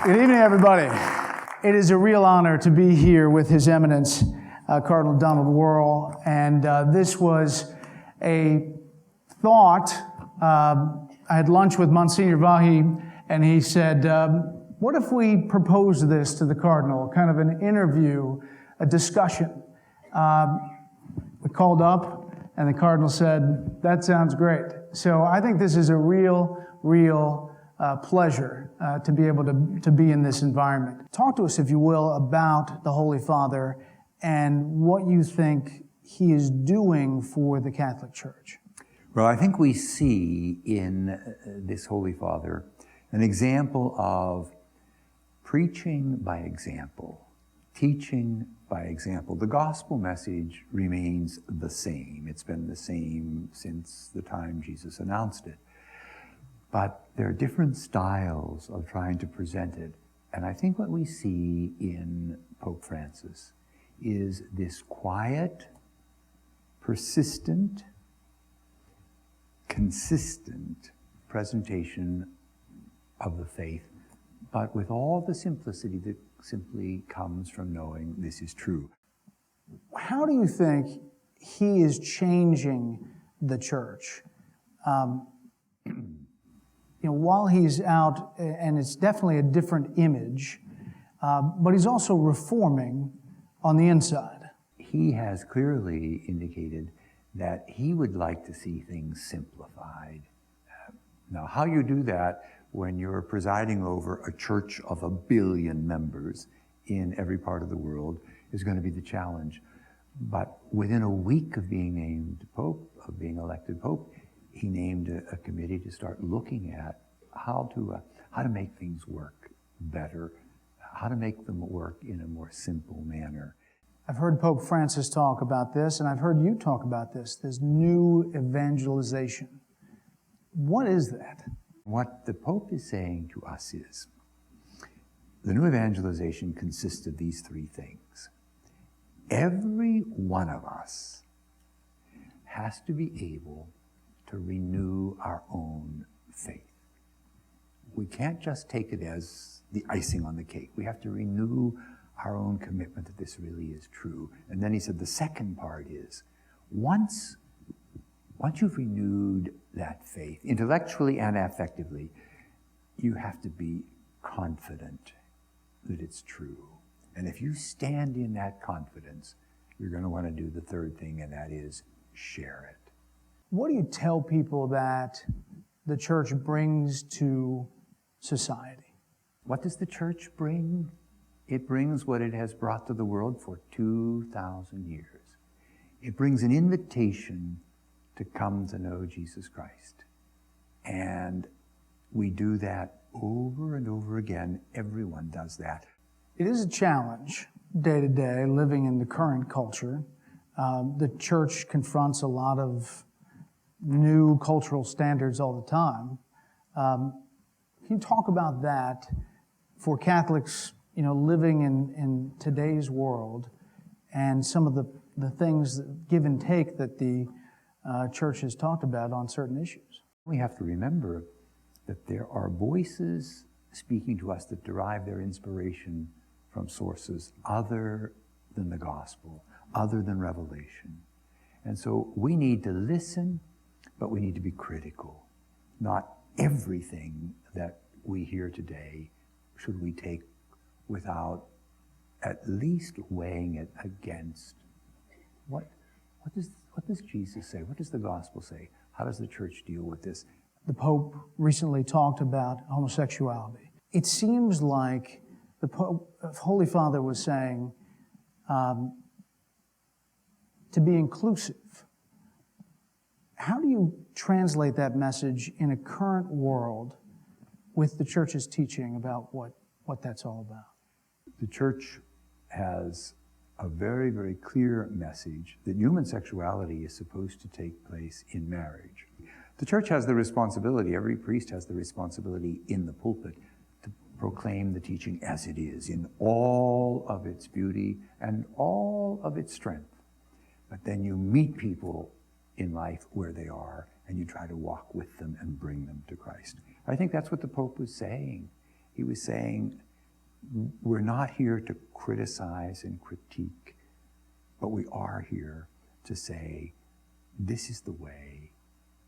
Good evening, everybody. It is a real honor to be here with His Eminence, Cardinal Donald Wuerl, and this was a thought. I had lunch with Monsignor Vahi, and he said, what if we propose this to the Cardinal, kind of an interview, a discussion? We called up, and the Cardinal said, that sounds great. So I think this is a real pleasure to be able to be in this environment. Talk to us, if you will, about the Holy Father and what you think he is doing for the Catholic Church. Well, I think we see in this Holy Father an example of preaching by example, teaching by example. The gospel message remains the same. It's been the same since the time Jesus announced it. But there are different styles of trying to present it. And I think what we see in Pope Francis is this quiet, persistent, consistent presentation of the faith, but with all the simplicity that simply comes from knowing this is true. How do you think he is changing the church? While he's out, and it's definitely a different image, but he's also reforming on the inside. He has clearly indicated that he would like to see things simplified. Now, how you do that when you're presiding over a church of 1 billion members in every part of the world is going to be the challenge. But within a week of being named Pope, of being elected Pope, he named a committee to start looking at how to make things work better, how to make them work in a more simple manner. I've heard Pope Francis talk about this, and I've heard you talk about this new evangelization. What is that? What the Pope is saying to us is, the new evangelization consists of these three things. Every one of us has to be able to renew our own faith. We can't just take it as the icing on the cake. We have to renew our own commitment that this really is true. And then he said the second part is, once you've renewed that faith, intellectually and affectively, you have to be confident that it's true. And if you stand in that confidence, you're going to want to do the third thing, and that is share it. What do you tell people that the church brings to society? What does the church bring? It brings what it has brought to the world for 2,000 years. It brings an invitation to come to know Jesus Christ. And we do that over and over again. Everyone does that. It is a challenge day to day living in the current culture. The church confronts a lot of new cultural standards all the time. Can you talk about that for Catholics, living in today's world, and some of the things, give and take, that the church has talked about on certain issues? We have to remember that there are voices speaking to us that derive their inspiration from sources other than the gospel, other than revelation. And so we need to listen, but we need to be critical. Not everything that we hear today should we take without at least weighing it against what does Jesus say? What does the gospel say? How does the church deal with this? The Pope recently talked about homosexuality. It seems like the Holy Father was saying to be inclusive. How do you translate that message in a current world with the church's teaching about what that's all about? The church has a very, very clear message that human sexuality is supposed to take place in marriage. The church has the responsibility, every priest has the responsibility in the pulpit to proclaim the teaching as it is, in all of its beauty and all of its strength. But then you meet people in life where they are, and you try to walk with them and bring them to Christ. I think that's what the Pope was saying. He was saying, we're not here to criticize and critique, but we are here to say, this is the way,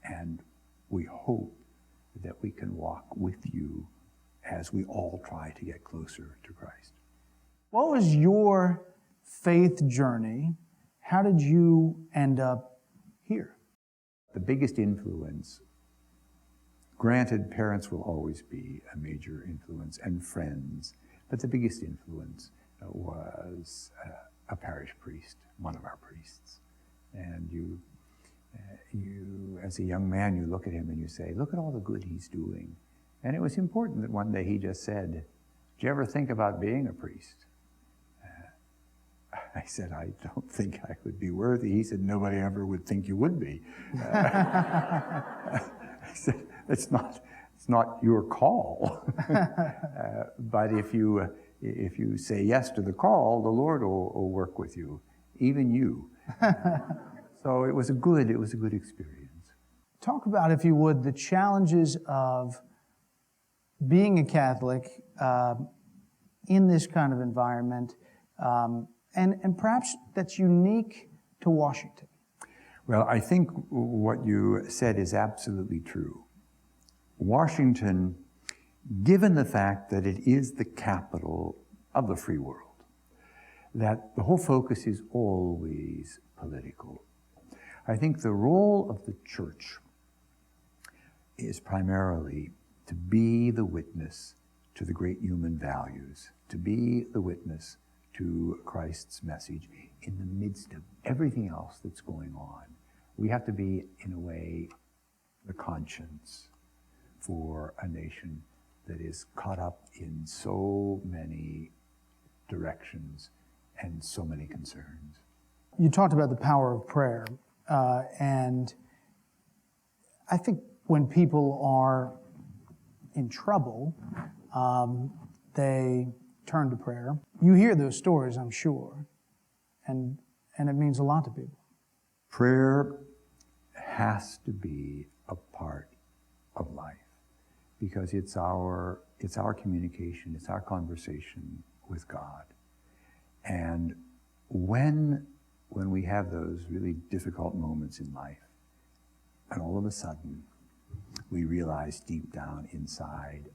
and we hope that we can walk with you as we all try to get closer to Christ. What was your faith journey? How did you end up here? The biggest influence, granted, parents will always be a major influence, and friends, but the biggest influence was a parish priest, one of our priests. And you, as a young man, you look at him and you say, look at all the good he's doing. And it was important that one day he just said, did you ever think about being a priest? I said, I don't think I would be worthy. He said, nobody ever would think you would be. I said, it's not your call. But if you say yes to the call, the Lord will work with you, even you. So it was a good experience. Talk about, if you would, the challenges of being a Catholic in this kind of environment, and perhaps that's unique to Washington. Well, I think what you said is absolutely true. Washington, given the fact that it is the capital of the free world, that the whole focus is always political. I think the role of the Church is primarily to be the witness to the great human values, to be the witness to Christ's message in the midst of everything else that's going on. We have to be, in a way, the conscience for a nation that is caught up in so many directions and so many concerns. You talked about the power of prayer, and I think when people are in trouble, they turn to prayer. You hear those stories, I'm sure, and it means a lot to people. Prayer has to be a part of life because it's our communication, it's our conversation with God. And when we have those really difficult moments in life, and all of a sudden we realize deep down inside,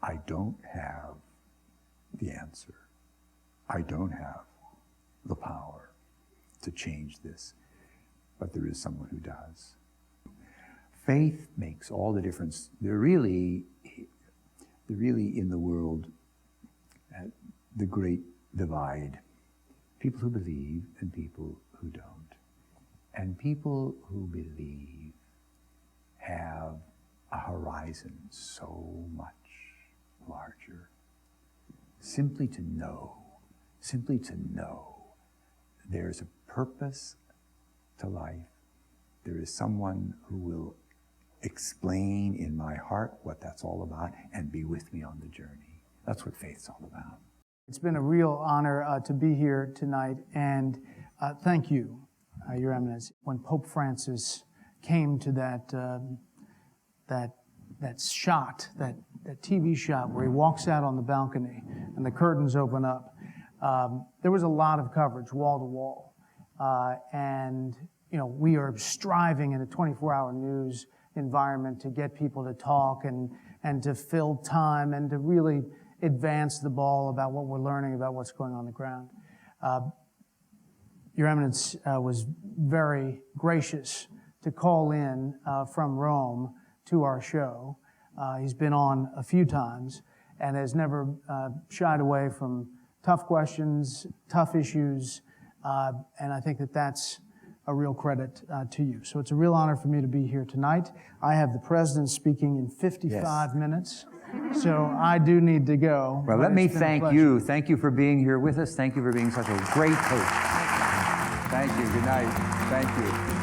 I don't have the answer. I don't have the power to change this, but there is someone who does. Faith makes all the difference. They're really in the world the great divide. People who believe and people who don't. And people who believe have a horizon so much larger. Simply to know there's a purpose to life. There is someone who will explain in my heart what that's all about and be with me on the journey. That's what faith's all about. It's been a real honor to be here tonight, and thank you, Your Eminence. When Pope Francis came to that shot, that TV shot where he walks out on the balcony and the curtains open up, there was a lot of coverage, wall to wall, and we are striving in a 24-hour news environment to get people to talk and to fill time and to really advance the ball about what we're learning about what's going on the ground. Your Eminence was very gracious to call in from Rome to our show. He's been on a few times and has never shied away from tough questions, tough issues, and I think that that's a real credit to you. So it's a real honor for me to be here tonight. I have the President speaking in 55 minutes, so I do need to go. Well, let me thank you. Thank you for being here with us. Thank you for being such a great host. Thank you. Good night. Thank you.